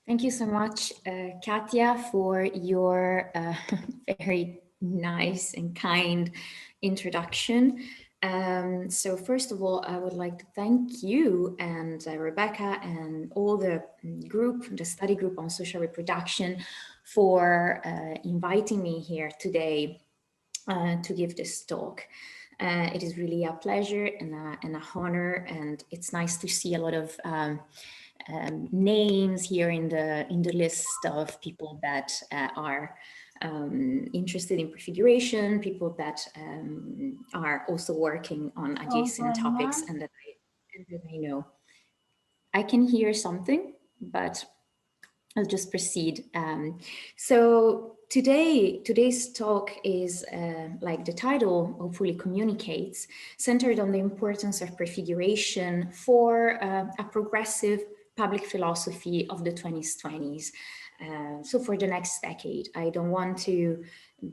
Thank you so much, Katya, for your very nice and kind introduction. So first of all, I would like to thank you and Rebecca and all the group, the study group on social reproduction, for inviting me here today to give this talk. It is really a pleasure and a honor, and it's nice to see a lot of names here in the list of people that are interested in prefiguration, people that are also working on adjacent topics and that I know. I can hear something, but I'll just proceed. So today's talk is, like the title hopefully communicates, centered on the importance of prefiguration for a progressive public philosophy of the 2020s. So for the next decade, I don't want to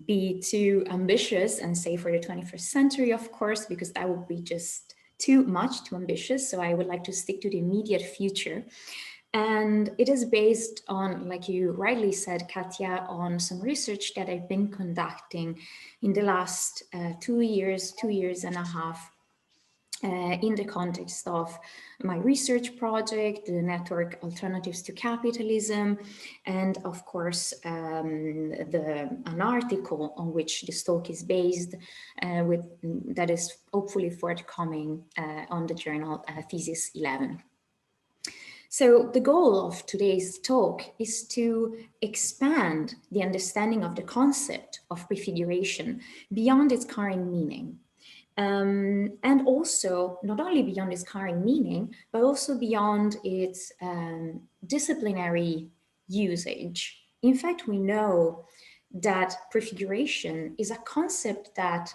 be too ambitious and say for the 21st century, of course, because that would be just too much, too ambitious. So I would like to stick to the immediate future. And it is based on, like you rightly said, Katya, on some research that I've been conducting in the last 2 years and a half, in the context of my research project, the network Alternatives to Capitalism, and of course, an article on which this talk is based, that is hopefully forthcoming on the journal Thesis 11. So the goal of today's talk is to expand the understanding of the concept of prefiguration beyond its current meaning. And also not only beyond its current meaning, but also beyond its disciplinary usage. In fact, we know that prefiguration is a concept that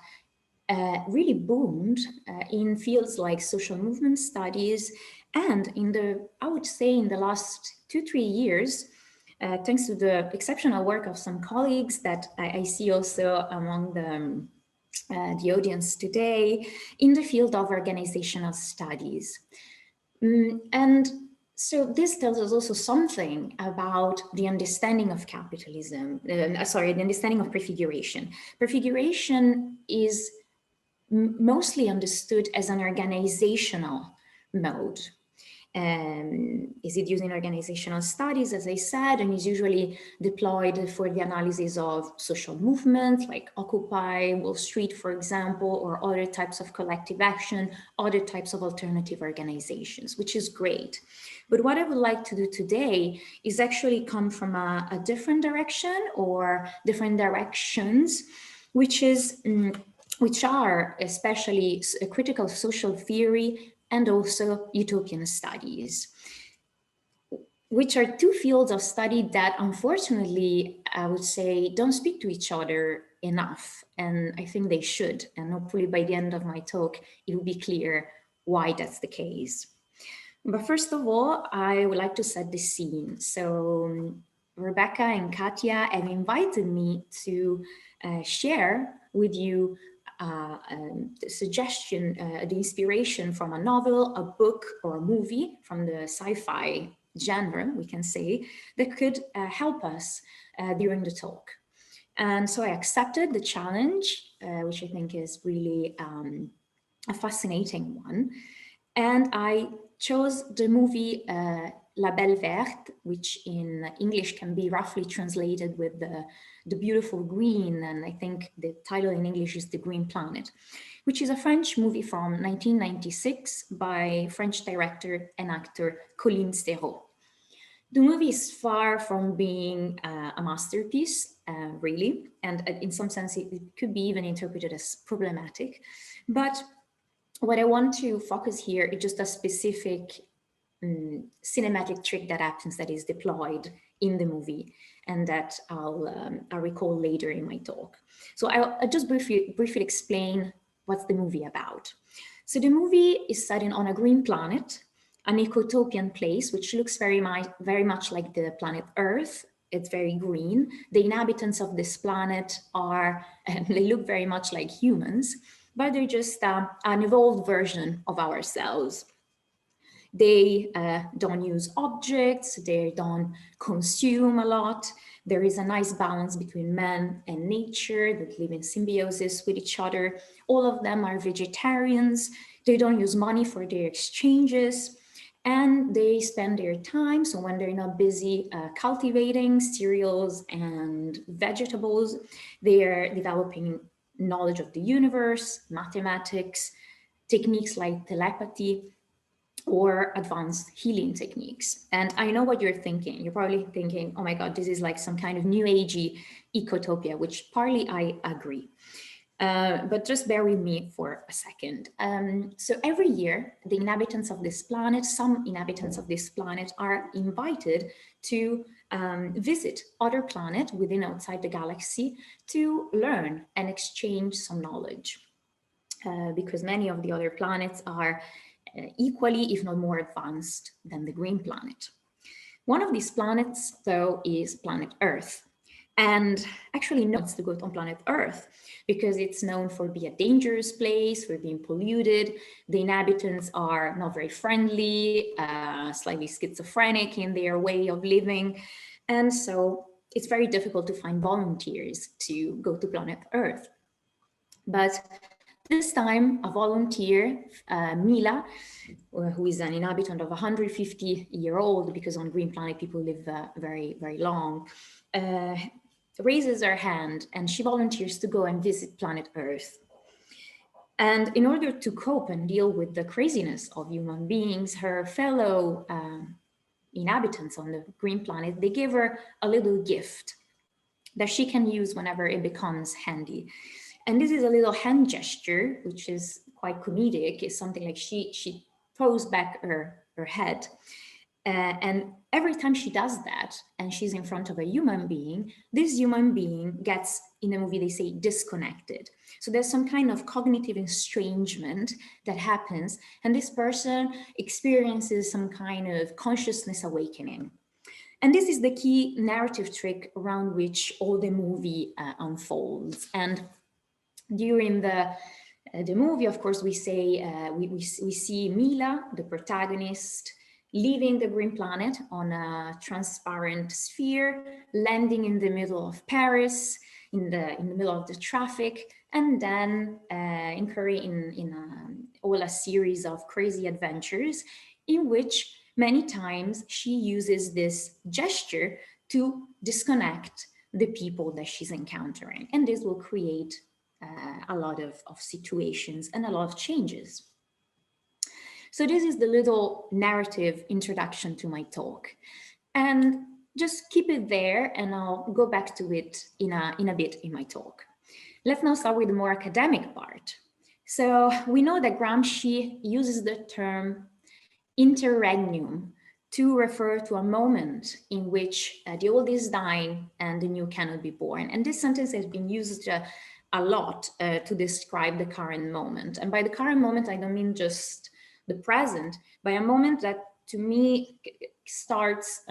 really boomed in fields like social movement studies, and I would say in the last 2-3 years, thanks to the exceptional work of some colleagues that I see also among the audience today in the field of organizational studies. And so this tells us also something about the understanding of capitalism, the understanding of prefiguration. Prefiguration is mostly understood as an organizational mode. Is it used in organizational studies, as I said, and is usually deployed for the analysis of social movements like Occupy Wall Street, for example, or other types of collective action, other types of alternative organizations, which is great. But what I would like to do today is actually come from a different direction, or different directions, which are especially critical social theory and also utopian studies, which are two fields of study that unfortunately, I would say, don't speak to each other enough. And I think they should. And hopefully by the end of my talk, it will be clear why that's the case. But first of all, I would like to set the scene. So Rebecca and Katya have invited me to share with you the suggestion, the inspiration from a novel, a book, or a movie from the sci-fi genre, we can say, that could help us during the talk. And so I accepted the challenge, which I think is really a fascinating one. And I chose the movie La Belle Verte, which in English can be roughly translated with the beautiful green, and I think the title in English is The Green Planet, which is a French movie from 1996 by French director and actor Colin Serrault. The movie is far from being a masterpiece, really, and in some sense it could be even interpreted as problematic. But what I want to focus here is just a specific cinematic trick that happens, that is deployed in the movie, and that I'll recall later in my talk. So I'll just briefly explain what's the movie about. So the movie is set on a green planet, an ecotopian place, which looks very much like the planet Earth. It's very green. The inhabitants of this planet they look very much like humans, but they're just an evolved version of ourselves. They don't use objects, they don't consume a lot. There is a nice balance between man and nature that live in symbiosis with each other. All of them are vegetarians. They don't use money for their exchanges. And they spend their time, so when they're not busy cultivating cereals and vegetables, they are developing knowledge of the universe, mathematics, techniques like telepathy, or advanced healing techniques. And I know what you're thinking. You're probably thinking, oh my God, this is like some kind of new agey ecotopia, which partly I agree. But just bear with me for a second. So every year, the inhabitants of this planet, some inhabitants of this planet are invited to visit other planets within outside the galaxy to learn and exchange some knowledge. Because many of the other planets are equally, if not more advanced than the green planet. One of these planets, though, is planet Earth. And actually no one's to go on planet Earth because it's known for being a dangerous place, for being polluted. The inhabitants are not very friendly, slightly schizophrenic in their way of living. And so it's very difficult to find volunteers to go to planet Earth. But this time, a volunteer, Mila, who is an inhabitant of 150-year-old, because on Green Planet people live very, very long, raises her hand and she volunteers to go and visit planet Earth. And in order to cope and deal with the craziness of human beings, her fellow inhabitants on the Green Planet, they give her a little gift that she can use whenever it becomes handy. And this is a little hand gesture, which is quite comedic. It's something like she throws back her head. And every time she does that, and she's in front of a human being, this human being gets, in the movie they say, disconnected. So there's some kind of cognitive estrangement that happens, and this person experiences some kind of consciousness awakening. And this is the key narrative trick around which all the movie unfolds. And during the movie, of course, we see Mila, the protagonist, leaving the Green Planet on a transparent sphere, landing in the middle of Paris, in the middle of the traffic, and then incurring in all a series of crazy adventures in which many times she uses this gesture to disconnect the people that she's encountering. And this will create a lot of situations and a lot of changes. So this is the little narrative introduction to my talk. And just keep it there and I'll go back to it in a bit in my talk. Let's now start with the more academic part. So we know that Gramsci uses the term interregnum to refer to a moment in which the old is dying and the new cannot be born. And this sentence has been used a lot to describe the current moment. And by the current moment, I don't mean just the present, but a moment that to me starts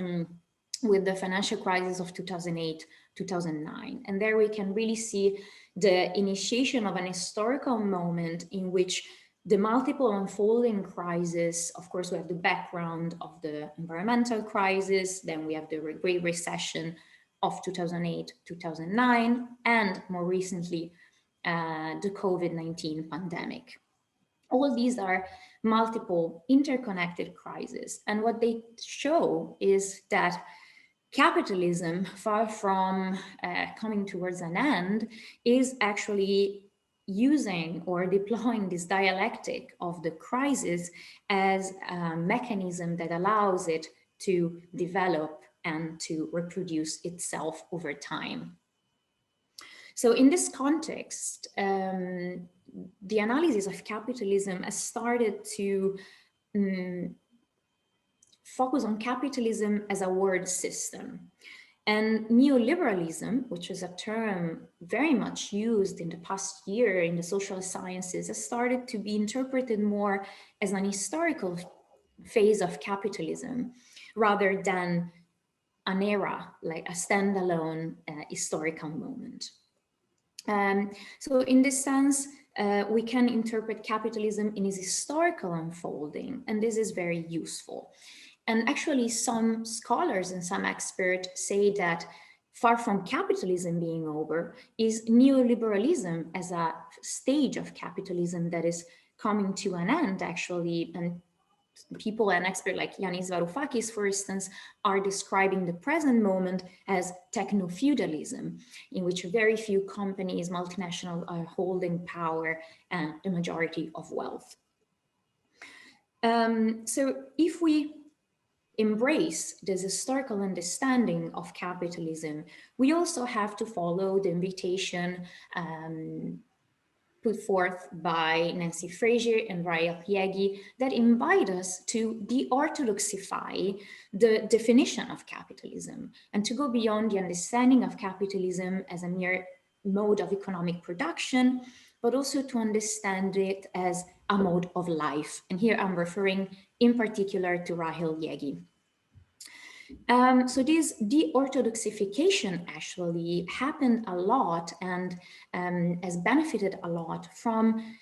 with the financial crisis of 2008, 2009. And there we can really see the initiation of an historical moment in which the multiple unfolding crises, of course, we have the background of the environmental crisis, then we have the Great Recession of 2008, 2009, and more recently, the COVID-19 pandemic. All these are multiple interconnected crises. And what they show is that capitalism, far from coming towards an end, is actually using or deploying this dialectic of the crisis as a mechanism that allows it to develop and to reproduce itself over time. So in this context, the analysis of capitalism has started to focus on capitalism as a word system. And neoliberalism, which is a term very much used in the past year in the social sciences, has started to be interpreted more as an historical phase of capitalism rather than an era, like a standalone historical moment. So in this sense, we can interpret capitalism in its historical unfolding, and this is very useful. And actually, some scholars and some experts say that far from capitalism being over is neoliberalism as a stage of capitalism that is coming to an end, actually. And people and experts like Yanis Varoufakis, for instance, are describing the present moment as techno-feudalism, in which very few companies, multinational, are holding power and the majority of wealth. So if we embrace this historical understanding of capitalism, we also have to follow the invitation put forth by Nancy Fraser and Raya Pieghi that invite us to de-orthodoxify the definition of capitalism and to go beyond the understanding of capitalism as a mere mode of economic production, but also to understand it as a mode of life. And here I'm referring in particular to Rahel Yegi. So this de-orthodoxification actually happened a lot and has benefited a lot from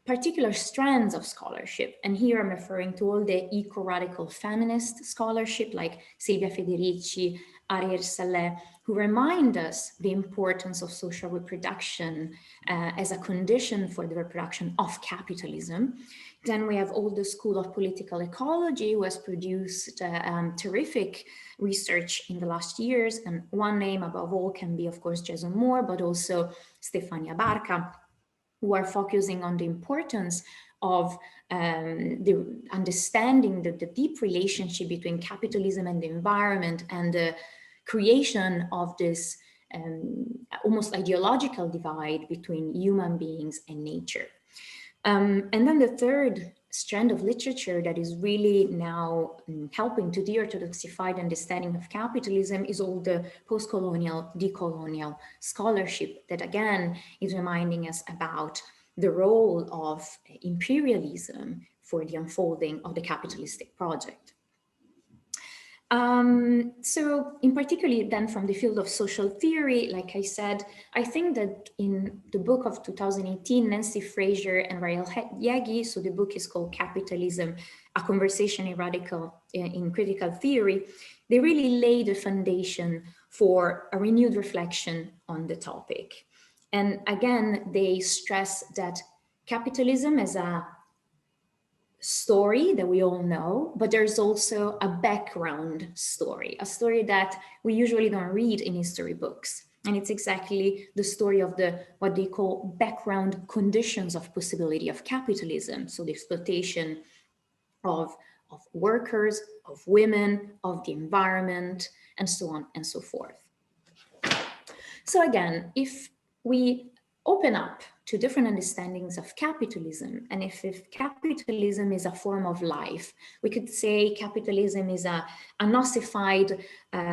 particular strands of scholarship. And here I'm referring to all the eco-radical feminist scholarship like Silvia Federici, Ariel Saleh, who remind us the importance of social reproduction as a condition for the reproduction of capitalism. Then we have all the School of Political Ecology, who has produced terrific research in the last years. And one name above all can be, of course, Jason Moore, but also Stefania Barca, who are focusing on the importance of the understanding the deep relationship between capitalism and the environment and the creation of this almost ideological divide between human beings and nature. And then the third strand of literature that is really now helping to de-orthodoxify the understanding of capitalism is all the post-colonial, decolonial scholarship that again is reminding us about the role of imperialism for the unfolding of the capitalistic project. So in particular then from the field of social theory, like I said, I think that in the book of 2018, Nancy Fraser and Rael Yegi, so the book is called Capitalism, A Conversation in Critical Theory, they really lay the foundation for a renewed reflection on the topic. And again, they stress that capitalism is a story that we all know, but there's also a background story, a story that we usually don't read in history books. And it's exactly the story of the what they call background conditions of possibility of capitalism. So the exploitation of workers, of women, of the environment, and so on and so forth. So again, if we open up to different understandings of capitalism, and if capitalism is a form of life, we could say capitalism is an ossified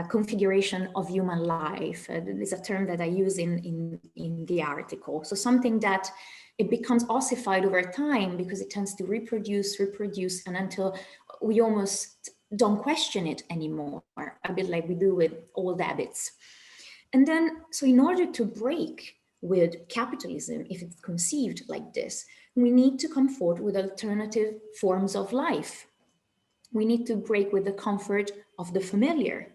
configuration of human life. It's a term that I use in the article. So something that it becomes ossified over time because it tends to reproduce, and until we almost don't question it anymore, a bit like we do with old habits. And then, so in order to break with capitalism, if it's conceived like this, we need to come forward with alternative forms of life. We need to break with the comfort of the familiar.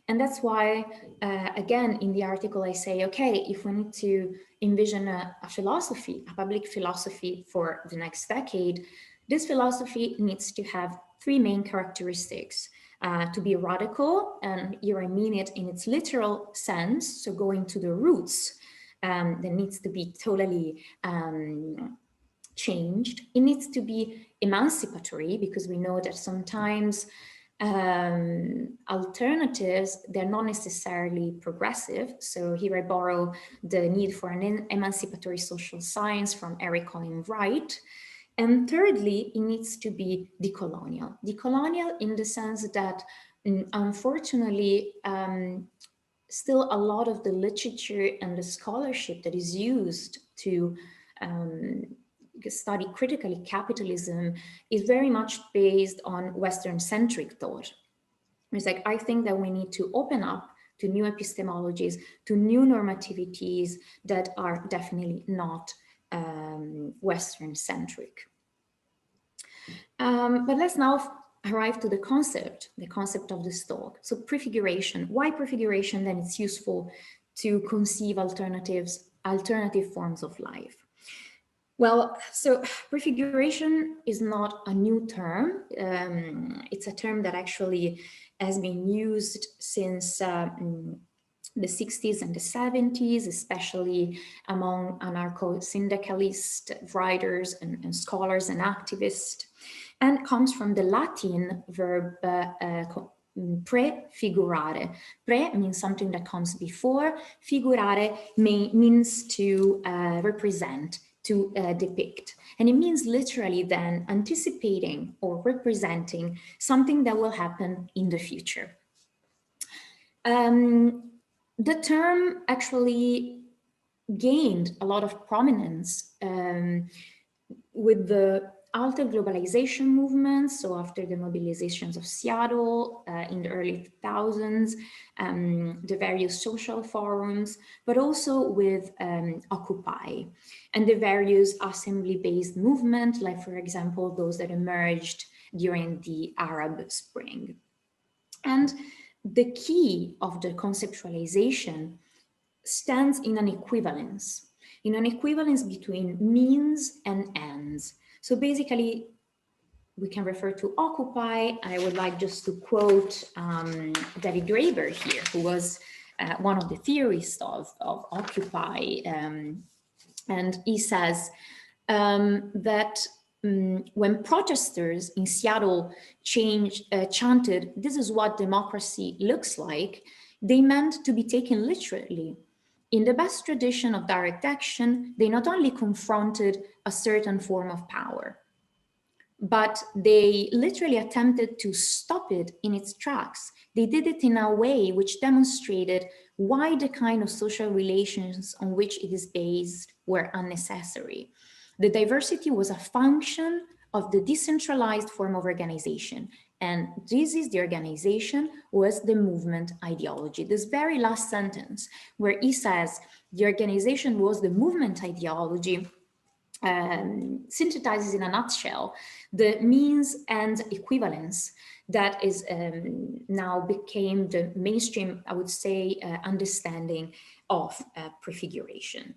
And that's why, again, in the article, I say, okay, if we need to envision a philosophy, a public philosophy for the next decade, this philosophy needs to have three main characteristics. To be radical, and here I mean it in its literal sense, so going to the roots, that needs to be totally changed. It needs to be emancipatory, because we know that sometimes alternatives, they're not necessarily progressive. So here I borrow the need for an emancipatory social science from Eric Colin Wright. And thirdly, it needs to be decolonial. Decolonial in the sense that, unfortunately, still a lot of the literature and the scholarship that is used to study critically capitalism is very much based on Western-centric thought. It's like, I think that we need to open up to new epistemologies, to new normativities that are definitely not Western-centric. But let's now arrive to the concept of this talk. So prefiguration. Why prefiguration? Then it's useful to conceive alternative forms of life. Well, so prefiguration is not a new term. It's a term that actually has been used since the 60s and the 70s, especially among anarcho-syndicalist writers and scholars and activists, and comes from the Latin verb prefigurare. Pre means something that comes before, figurare means to represent, to depict. And it means literally then anticipating or representing something that will happen in the future. The term actually gained a lot of prominence with the alter globalization movement. So after the mobilizations of Seattle in the early 2000s, the various social forums, but also with Occupy and the various assembly-based movements, like for example, those that emerged during the Arab Spring. And the key of the conceptualization stands in an equivalence between means and ends. So basically, we can refer to Occupy. I would like just to quote David Graeber here, who was one of the theorists of Occupy. And he says that when protesters in Seattle chanted, "This is what democracy looks like," they meant to be taken literally. In the best tradition of direct action, they not only confronted a certain form of power, but they literally attempted to stop it in its tracks. They did it in a way which demonstrated why the kind of social relations on which it is based were unnecessary. The diversity was a function of the decentralized form of organization. And this is the organization was the movement ideology. This very last sentence where he says the organization was the movement ideology synthesizes in a nutshell the means and equivalence that is now became the mainstream, I would say, understanding of prefiguration.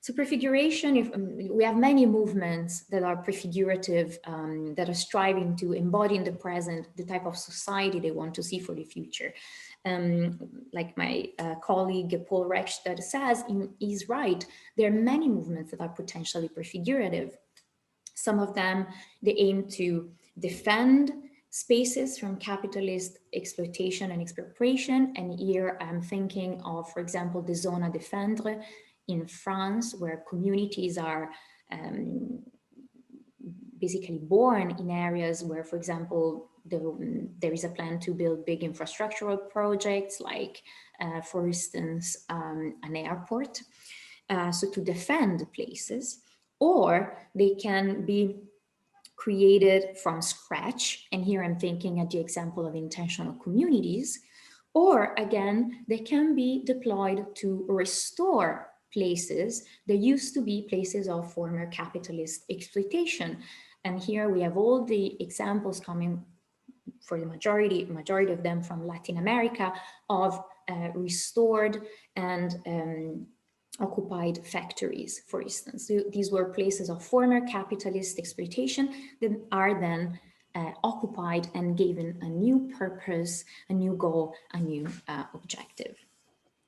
So prefiguration, we have many movements that are prefigurative, that are striving to embody in the present the type of society they want to see for the future. Like my colleague Paul Rechtad says, he's right. There are many movements that are potentially prefigurative. Some of them, they aim to defend spaces from capitalist exploitation and expropriation. And here I'm thinking of, for example, the Zone à Défendre in France, where communities are basically born in areas where, for example, there is a plan to build big infrastructural projects, like, for instance, an airport, so to defend places, or they can be created from scratch. And here I'm thinking at the example of intentional communities, or again, they can be deployed to restore places that used to be places of former capitalist exploitation. And here we have all the examples coming for the majority of them from Latin America of restored and occupied factories, for instance. So these were places of former capitalist exploitation that are then occupied and given a new purpose, a new goal, a new objective.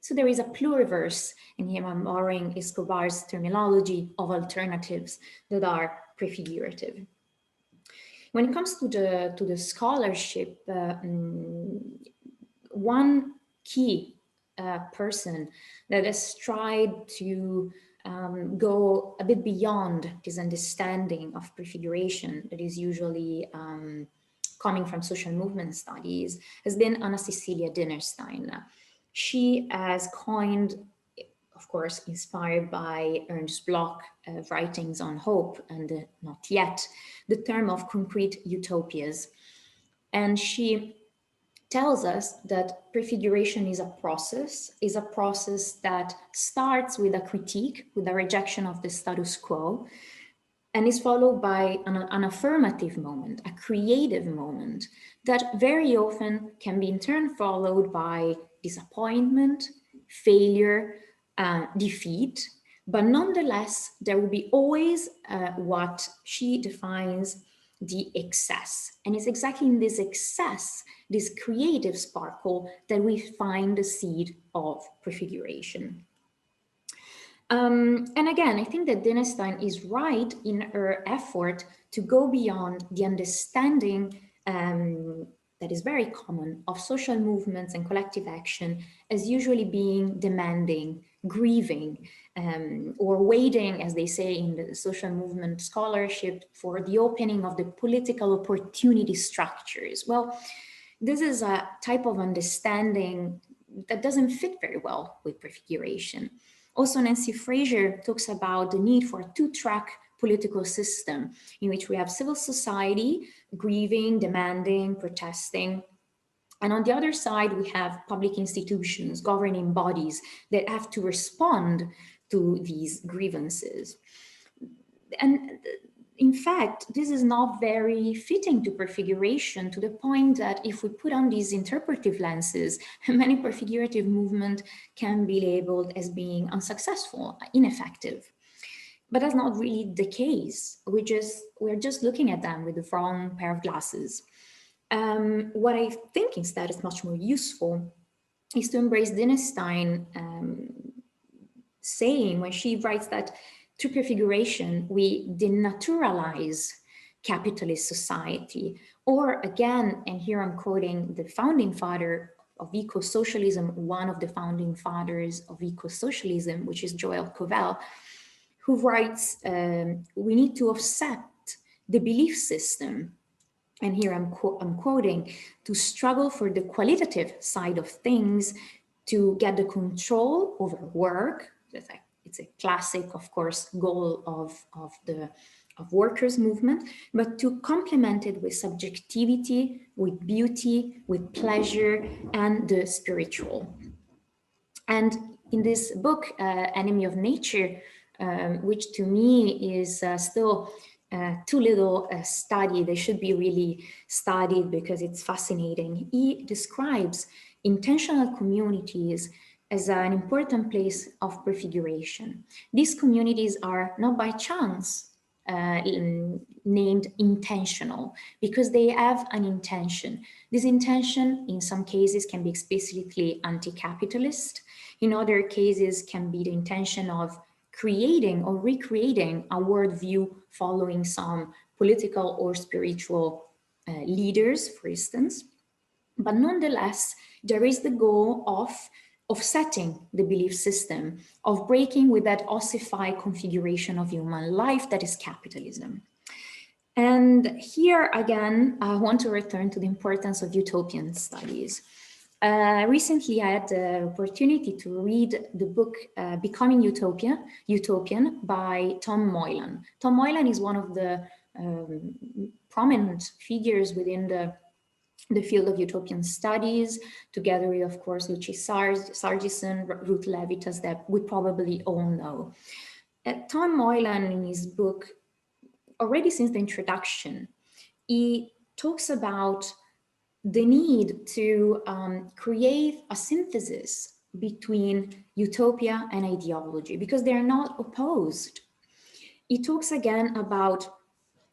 So there is a pluriverse, and here I'm borrowing Escobar's terminology, of alternatives that are prefigurative. When it comes to the scholarship, one key person that has tried to go a bit beyond this understanding of prefiguration that is usually coming from social movement studies has been Anna Cecilia Dinerstein. She has coined, of course, inspired by Ernst Bloch's writings on hope and not yet, the term of concrete utopias. And she tells us that prefiguration is a process that starts with a critique, with a rejection of the status quo, and is followed by an affirmative moment, a creative moment that very often can be in turn followed by disappointment, failure, defeat. But nonetheless, there will be always what she defines the excess. And it's exactly in this excess, this creative sparkle, that we find the seed of prefiguration. And again, I think that Dinestein is right in her effort to go beyond the understanding that is very common of social movements and collective action as usually being demanding, grieving, or waiting, as they say in the social movement scholarship, for the opening of the political opportunity structures. Well, this is a type of understanding that doesn't fit very well with prefiguration. Also, Nancy Fraser talks about the need for a two-track political system in which we have civil society grieving, demanding, protesting. And on the other side, we have public institutions, governing bodies that have to respond to these grievances. And in fact, this is not very fitting to prefiguration, to the point that if we put on these interpretive lenses, many prefigurative movements can be labeled as being unsuccessful, ineffective. But that's not really the case. We're just looking at them with the wrong pair of glasses. What I think instead is much more useful is to embrace Dinestein saying when she writes that through prefiguration, we denaturalize capitalist society. Or again, and here I'm quoting the founding father of eco-socialism, one of the founding fathers of eco-socialism, which is Joel Covell, who writes, we need to offset the belief system. And here I'm quoting, to struggle for the qualitative side of things, to get the control over work. It's a classic, of course, goal of workers' movement, but to complement it with subjectivity, with beauty, with pleasure, and the spiritual. And in this book, Enemy of Nature, which to me is still too little studied, they should be really studied because it's fascinating. He describes intentional communities as an important place of prefiguration. These communities are not by chance named intentional, because they have an intention. This intention, in some cases, can be explicitly anti-capitalist. In other cases, can be the intention of creating or recreating a worldview following some political or spiritual leaders, for instance. But nonetheless, there is the goal of offsetting the belief system, of breaking with that ossified configuration of human life that is capitalism. And here again, I want to return to the importance of utopian studies. Recently, I had the opportunity to read the book Becoming Utopian by Tom Moylan. Tom Moylan is one of the prominent figures within the field of utopian studies, together with, of course, Lucy Sargison, Ruth Levitas, that we probably all know. Tom Moylan, in his book, already since the introduction, he talks about the need to create a synthesis between utopia and ideology, because they are not opposed. He talks again about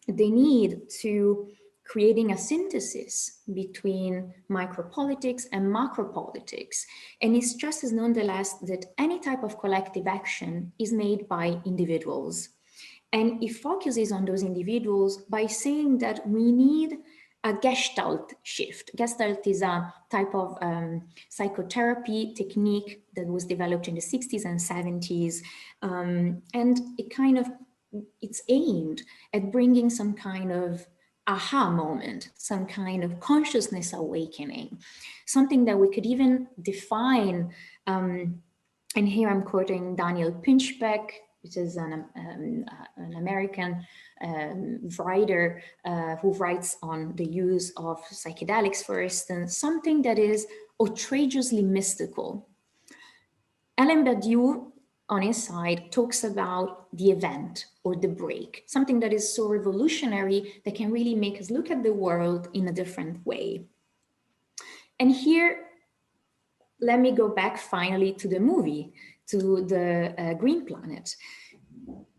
the need to creating a synthesis between micropolitics and macropolitics. And he stresses nonetheless that any type of collective action is made by individuals. And he focuses on those individuals by saying that we need a Gestalt shift. Gestalt is a type of psychotherapy technique that was developed in the 60s and 70s. And it's aimed at bringing some kind of aha moment, some kind of consciousness awakening, something that we could even define. And here I'm quoting Daniel Pinchbeck, which is an American writer who writes on the use of psychedelics, for instance, something that is outrageously mystical. Alain Badiou, on his side, talks about the event or the break, something that is so revolutionary that can really make us look at the world in a different way. And here, let me go back finally to the movie, to the Green Planet.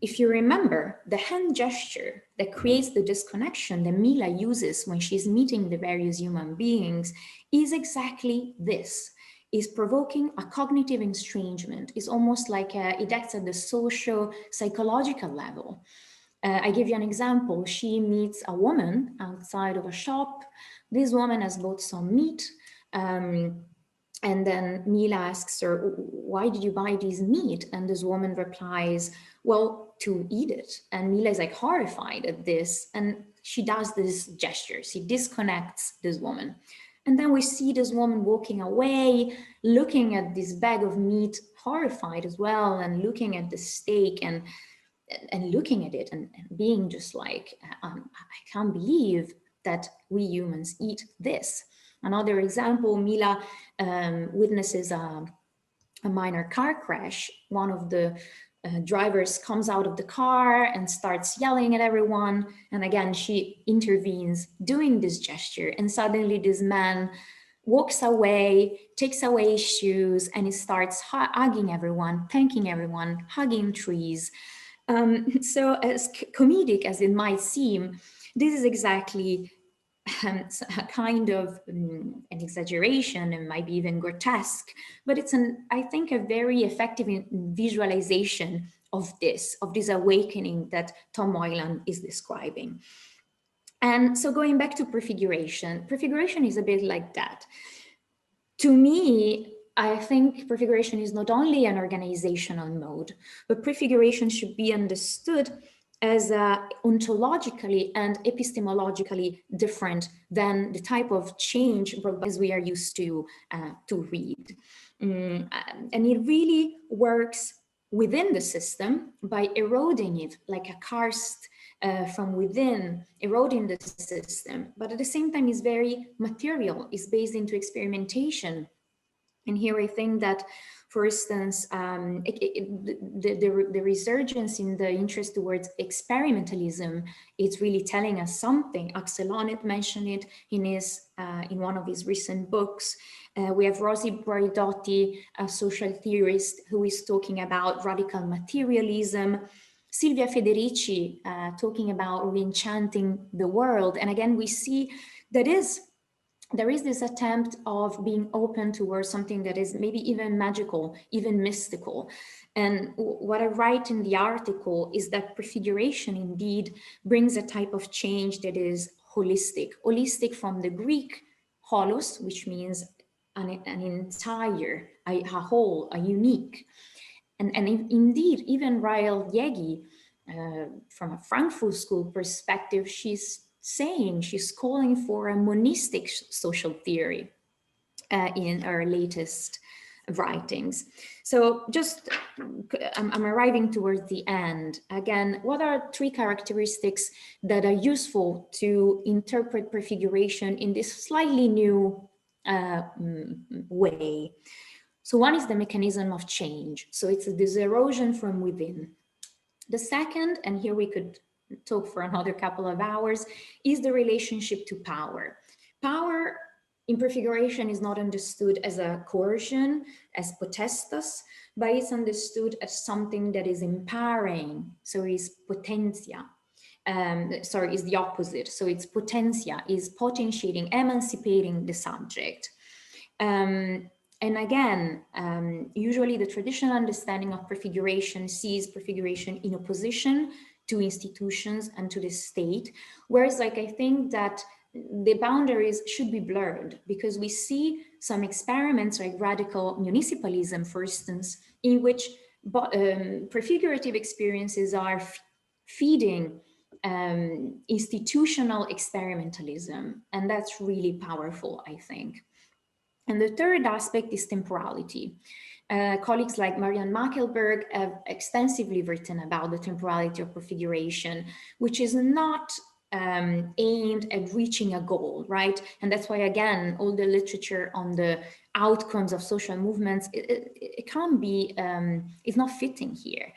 If you remember, the hand gesture that creates the disconnection that Mila uses when she's meeting the various human beings is exactly this, is provoking a cognitive estrangement. It's almost like it acts at the social, psychological level. I give you an example. She meets a woman outside of a shop. This woman has bought some meat. And then Mila asks her, why did you buy this meat? And this woman replies, well, to eat it. And Mila is like horrified at this. And she does this gesture. She disconnects this woman. And then we see this woman walking away, looking at this bag of meat, horrified as well, and looking at the steak and looking at it and being just like, I can't believe that we humans eat this. Another example, Mila witnesses a minor car crash. One of the drivers comes out of the car and starts yelling at everyone. And again, she intervenes doing this gesture. And suddenly this man walks away, takes away his shoes, and he starts hugging everyone, thanking everyone, hugging trees. So as comedic as it might seem, this is exactly a kind of an exaggeration and might be even grotesque, but it's I think a very effective visualization of this awakening that Tom Moylan is describing. And so going back to prefiguration is a bit like that. To me, I think prefiguration is not only an organizational mode, but prefiguration should be understood as ontologically and epistemologically different than the type of change as we are used to read. And it really works within the system by eroding it like a karst from within, eroding the system, but at the same time is very material, is based into experimentation. And here I think that, for instance, the resurgence in the interest towards experimentalism, it's really telling us something. Axel Honneth mentioned it in one of his recent books. We have Rosi Braidotti, a social theorist, who is talking about radical materialism. Silvia Federici talking about reenchanting the world. And again, we see that there is this attempt of being open towards something that is maybe even magical, even mystical. And what I write in the article is that prefiguration indeed brings a type of change that is holistic from the Greek holos, which means an entire, a whole, a unique. And indeed, even Rael Yegi, from a Frankfurt School perspective, she's calling for a monistic social theory in her latest writings. So just, I'm arriving towards the end. Again, what are three characteristics that are useful to interpret prefiguration in this slightly new way? So one is the mechanism of change. So it's this erosion from within. The second, and here we could talk for another couple of hours, is the relationship to power. Power in prefiguration is not understood as a coercion, as potestas, but it's understood as something that is empowering. So it's potentia. Is the opposite. So it's potentia, is potentiating, emancipating the subject. And again, usually the traditional understanding of prefiguration sees prefiguration in opposition to institutions and to the state, whereas I think that the boundaries should be blurred, because we see some experiments like radical municipalism, for instance, in which prefigurative experiences are feeding institutional experimentalism, and that's really powerful, I think. And the third aspect is temporality. colleagues like Marianne Mackelberg have extensively written about the temporality of prefiguration, which is not aimed at reaching a goal, right? And that's why, again, all the literature on the outcomes of social movements, it can't be, it's not fitting here.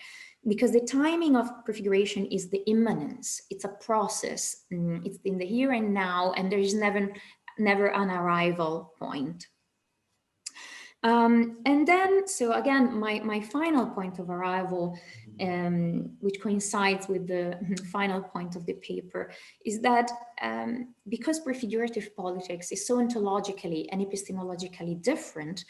Because the timing of prefiguration is the immanence, it's a process, it's in the here and now, and there is never an arrival point. And then, so again, my final point of arrival, which coincides with the final point of the paper, is that because prefigurative politics is so ontologically and epistemologically different,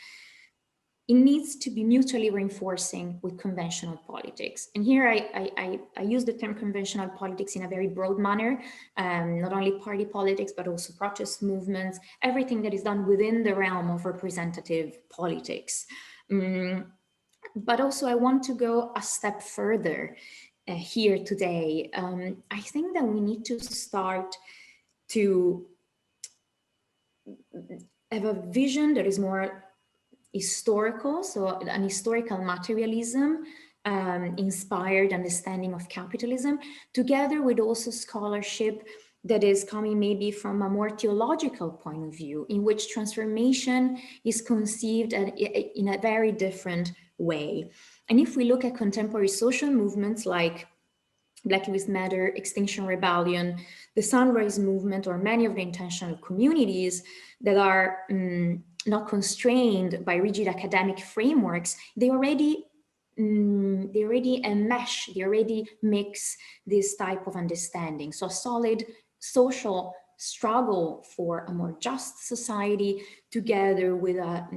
it needs to be mutually reinforcing with conventional politics. And here I use the term conventional politics in a very broad manner, not only party politics, but also protest movements, everything that is done within the realm of representative politics. But also I want to go a step further here today. I think that we need to start to have a vision that is more historical, so an historical materialism, inspired understanding of capitalism, together with also scholarship that is coming maybe from a more theological point of view, in which transformation is conceived in a very different way. And if we look at contemporary social movements like Black Lives Matter, Extinction Rebellion, the Sunrise Movement, or many of the intentional communities that are not constrained by rigid academic frameworks, they already enmesh, they already mix this type of understanding. So a solid social struggle for a more just society, together with a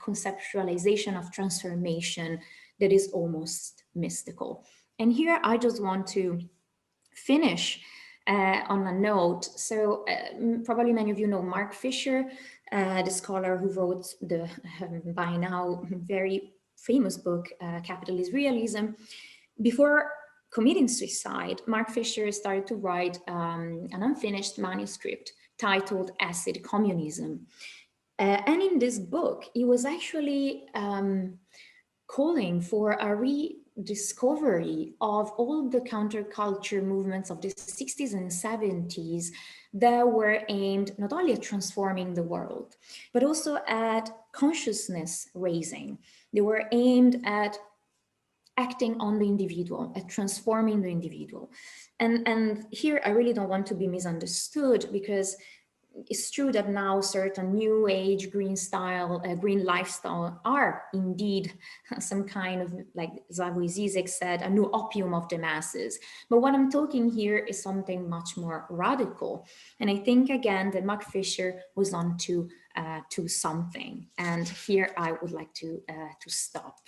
conceptualization of transformation that is almost mystical. And here I just want to finish on a note. So probably many of you know Mark Fisher, the scholar who wrote the by now very famous book, Capitalist Realism. Before committing suicide, Mark Fisher started to write an unfinished manuscript titled Acid Communism. And in this book, he was actually calling for a rediscovery of all the counterculture movements of the 60s and 70s that were aimed not only at transforming the world, but also at consciousness raising. They were aimed at acting on the individual, at transforming the individual. And here I really don't want to be misunderstood, because it's true that now certain new age green lifestyle are indeed some kind of, like Slavoj Zizek said, a new opium of the masses. But what I'm talking here is something much more radical. And I think again that Mark Fisher was on to something. And here I would like to stop.